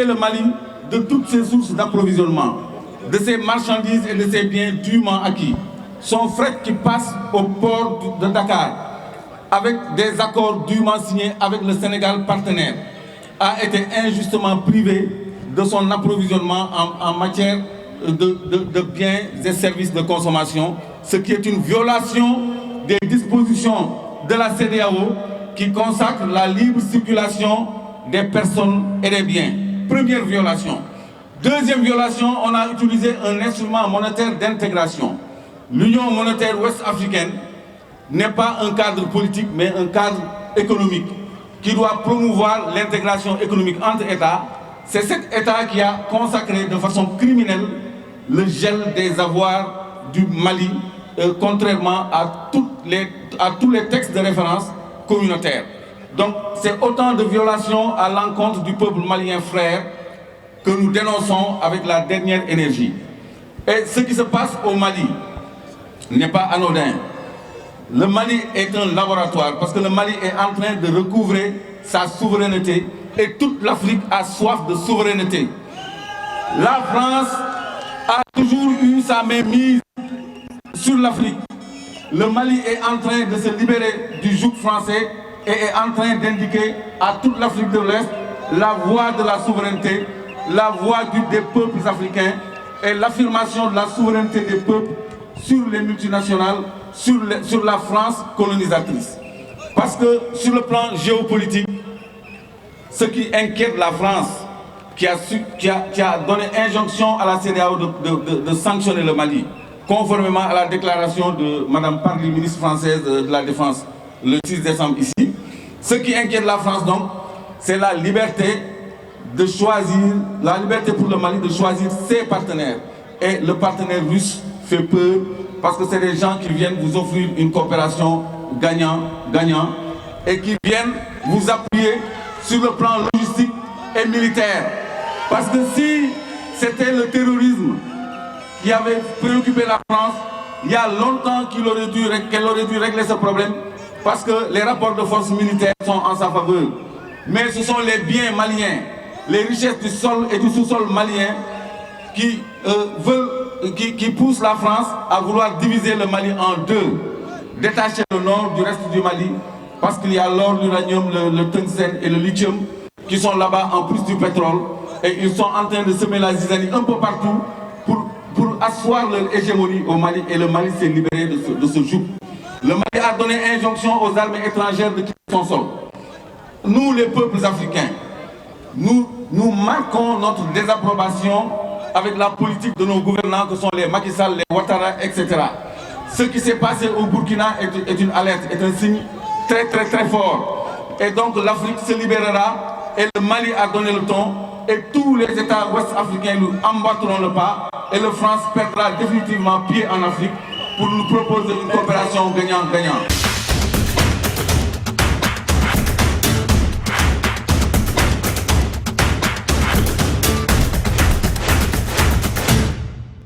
priver le Mali de toutes ses sources d'approvisionnement, de ses marchandises et de ses biens dûment acquis. Son fret qui passe au port de Dakar, avec des accords dûment signés avec le Sénégal partenaire, a été injustement privé de son approvisionnement en matière de biens et services de consommation, ce qui est une violation des dispositions de la CEDEAO qui consacre la libre circulation des personnes et des biens. Première violation. Deuxième violation, on a utilisé un instrument monétaire d'intégration. L'Union monétaire ouest-africaine n'est pas un cadre politique, mais un cadre économique qui doit promouvoir l'intégration économique entre États. C'est cet État qui a consacré de façon criminelle le gel des avoirs du Mali, contrairement à tous les textes de référence communautaires. Donc c'est autant de violations à l'encontre du peuple malien frère que nous dénonçons avec la dernière énergie. Et ce qui se passe au Mali n'est pas anodin. Le Mali est un laboratoire parce que le Mali est en train de recouvrer sa souveraineté et toute l'Afrique a soif de souveraineté. La France a toujours eu sa main mise sur l'Afrique. Le Mali est en train de se libérer du joug français et est en train d'indiquer à toute l'Afrique de l'Ouest la voie de la souveraineté, la voie des peuples africains et l'affirmation de la souveraineté des peuples sur les multinationales, sur la France colonisatrice. Parce que sur le plan géopolitique, ce qui inquiète la France, qui a donné injonction à la CEDEAO de sanctionner le Mali, conformément à la déclaration de Mme Parly, ministre française de la Défense, le 6 décembre ici. Ce qui inquiète la France donc, c'est la liberté de choisir, la liberté pour le Mali de choisir ses partenaires. Et le partenaire russe fait peur parce que c'est des gens qui viennent vous offrir une coopération gagnant-gagnant et qui viennent vous appuyer sur le plan logistique et militaire. Parce que si c'était le terrorisme qui avait préoccupé la France, il y a longtemps qu'elle aurait dû régler ce problème parce que les rapports de force militaires sont en sa faveur. Mais ce sont les biens maliens, les richesses du sol et du sous-sol malien qui poussent la France à vouloir diviser le Mali en deux, détacher le nord du reste du Mali, parce qu'il y a l'or, l'uranium, le tungstène et le lithium qui sont là-bas en plus du pétrole, et ils sont en train de semer la zizanie un peu partout pour asseoir leur hégémonie au Mali, et le Mali s'est libéré de ce joug. Le Mali a donné injonction aux armées étrangères de quitter son sol. Nous, les peuples africains, nous marquons notre désapprobation avec la politique de nos gouvernants que sont les Macky Sall, les Ouattara, etc. Ce qui s'est passé au Burkina est une alerte, est un signe très très très fort. Et donc l'Afrique se libérera et le Mali a donné le ton et tous les États ouest-africains nous emboîteront le pas et la France perdra définitivement pied en Afrique pour nous proposer une coopération gagnant-gagnant.